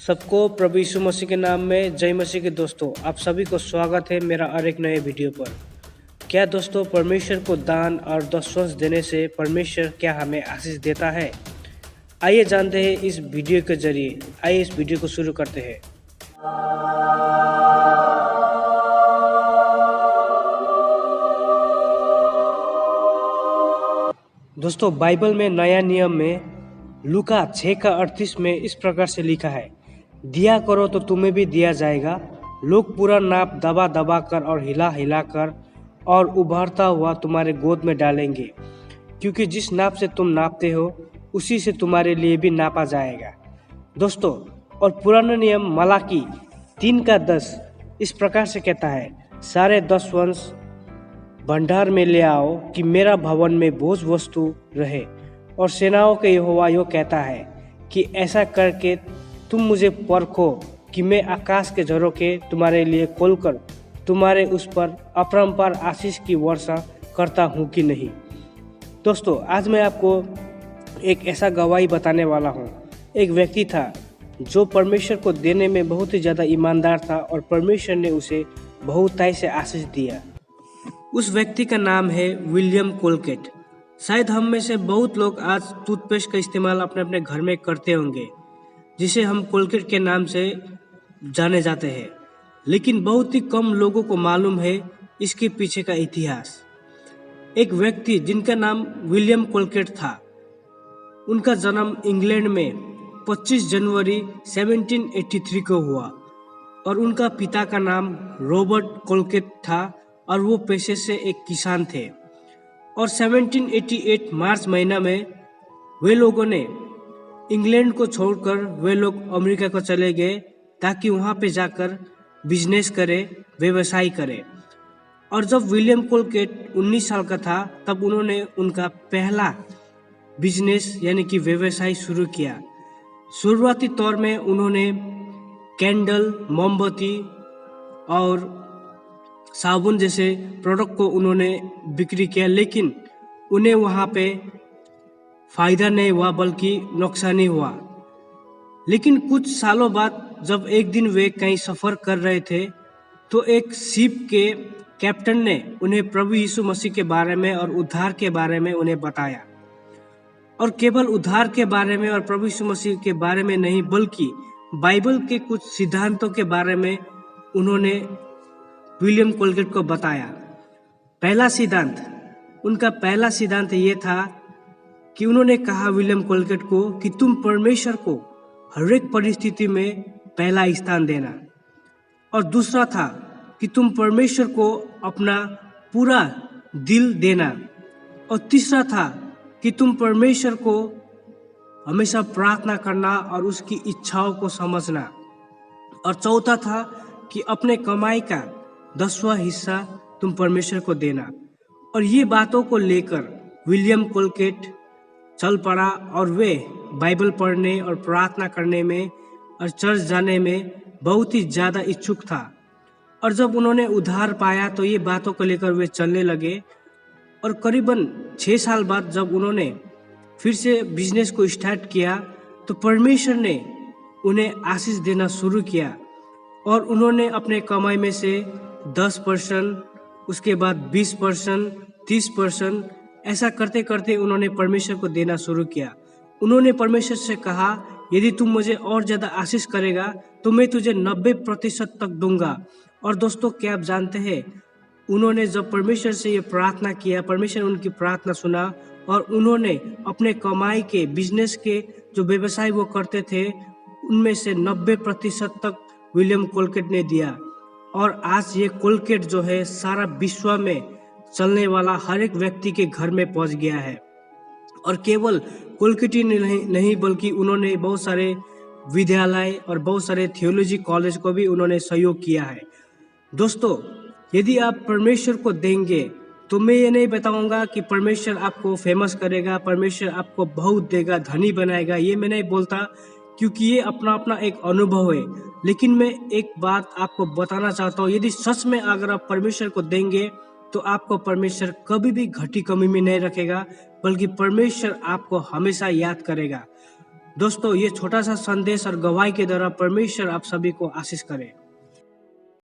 सबको प्रभु यीशु मसीह के नाम में जय मसीह के दोस्तों, आप सभी को स्वागत है मेरा और एक नए वीडियो पर। क्या दोस्तों, परमेश्वर को दान और दशवंश देने से परमेश्वर क्या हमें आशीष देता है? आइए जानते हैं इस वीडियो के जरिए। आइए इस वीडियो को शुरू करते हैं। दोस्तों, बाइबल में नया नियम में लूका 6:38 में इस प्रकार से लिखा है, दिया करो तो तुम्हें भी दिया जाएगा, लोग पूरा नाप दबा दबा कर और हिला हिला कर और उभरता हुआ तुम्हारे गोद में डालेंगे, क्योंकि जिस नाप से तुम नापते हो उसी से तुम्हारे लिए भी नापा जाएगा। दोस्तों, और पुराना नियम मलाकी 3:10 इस प्रकार से कहता है, सारे 10 वंश भंडार में ले आओ कि मेरा भवन में भोज वस्तु रहे। और सेनाओं के यहोवा यो कहता है कि ऐसा करके तुम मुझे परखो कि मैं आकाश के झरोखे तुम्हारे लिए खोलकर तुम्हारे उस पर अपरंपार आशीष की वर्षा करता हूँ कि नहीं। दोस्तों, आज मैं आपको एक ऐसा गवाही बताने वाला हूँ। एक व्यक्ति था जो परमेश्वर को देने में बहुत ही ज़्यादा ईमानदार था और परमेश्वर ने उसे बहुतायत से आशीष दिया। उस व्यक्ति का नाम है विलियम कोलगेट। शायद हम में से बहुत लोग आज टूथपेस्ट का इस्तेमाल अपने अपने घर में करते होंगे, जिसे हम कोलगेट के नाम से जाने जाते हैं, लेकिन बहुत ही कम लोगों को मालूम है इसके पीछे का इतिहास। एक व्यक्ति जिनका नाम विलियम कोलगेट था, उनका जन्म इंग्लैंड में 25 जनवरी 1783 को हुआ और उनका पिता का नाम रॉबर्ट कोलगेट था और वो पेशे से एक किसान थे। और 1788 मार्च महीना में वे लोगों ने इंग्लैंड को छोड़कर वे लोग अमेरिका को चले गए ताकि वहाँ पे जाकर बिजनेस करे, व्यवसाय करे। और जब विलियम कोलगेट 19 साल का था तब उन्होंने उनका पहला बिजनेस यानी कि व्यवसाय शुरू किया। शुरुआती तौर में उन्होंने कैंडल, मोमबत्ती और साबुन जैसे प्रोडक्ट को उन्होंने बिक्री किया, लेकिन उन्हें वहाँ पे फायदा नहीं हुआ बल्कि नुकसान ही हुआ। लेकिन कुछ सालों बाद जब एक दिन वे कहीं सफ़र कर रहे थे तो एक शिप के कैप्टन ने उन्हें प्रभु यीशु मसीह के बारे में और उद्धार के बारे में उन्हें बताया। और केवल उद्धार के बारे में और प्रभु यीशु मसीह के बारे में नहीं, बल्कि बाइबल के कुछ सिद्धांतों के बारे में उन्होंने विलियम कोलगेट को बताया। उनका पहला सिद्धांत ये था कि उन्होंने कहा विलियम कोलगेट को कि तुम परमेश्वर को हर एक परिस्थिति में पहला स्थान देना। और दूसरा था कि तुम परमेश्वर को अपना पूरा दिल देना। और तीसरा था कि तुम परमेश्वर को हमेशा प्रार्थना करना और उसकी इच्छाओं को समझना। और चौथा था कि अपने कमाई का 10वां हिस्सा तुम परमेश्वर को देना। और ये बातों को लेकर विलियम कोलगेट चल पड़ा और वे बाइबल पढ़ने और प्रार्थना करने में और चर्च जाने में बहुत ही ज़्यादा इच्छुक था। और जब उन्होंने उद्धार पाया तो ये बातों को लेकर वे चलने लगे। और करीबन 6 साल बाद जब उन्होंने फिर से बिजनेस को स्टार्ट किया तो परमेश्वर ने उन्हें आशीष देना शुरू किया। और उन्होंने अपने कमाई में से 10%, उसके बाद 20%, 30%, ऐसा करते करते उन्होंने परमेश्वर को देना शुरू किया। उन्होंने परमेश्वर से कहा, यदि तुम मुझे और ज़्यादा आशीष करेगा तो मैं तुझे 90% तक दूंगा। और दोस्तों, क्या आप जानते हैं, उन्होंने जब परमेश्वर से ये प्रार्थना किया, परमेश्वर उनकी प्रार्थना सुना और उन्होंने अपने कमाई के, बिजनेस के जो व्यवसाय वो करते थे उनमें से 90% तक विलियम कोलगेट ने दिया। और आज ये कोलगेट जो है सारा विश्व में चलने वाला हर एक व्यक्ति के घर में पहुंच गया है। और केवल कोलगेट ही नहीं बल्कि उन्होंने बहुत सारे विद्यालय और बहुत सारे थियोलॉजी कॉलेज को भी उन्होंने सहयोग किया है। दोस्तों, यदि आप परमेश्वर को देंगे तो मैं ये नहीं बताऊंगा कि परमेश्वर आपको फेमस करेगा, परमेश्वर आपको बहुत देगा, धनी बनाएगा, ये मैं नहीं बोलता, क्योंकि ये अपना अपना एक अनुभव है। लेकिन मैं एक बात आपको बताना चाहता हूँ, यदि सच में अगर आप परमेश्वर को देंगे तो आपको परमेश्वर कभी भी घटी कमी में नहीं रखेगा, बल्कि परमेश्वर आपको हमेशा याद करेगा। दोस्तों, ये छोटा सा संदेश और गवाही के द्वारा परमेश्वर आप सभी को आशीष करे।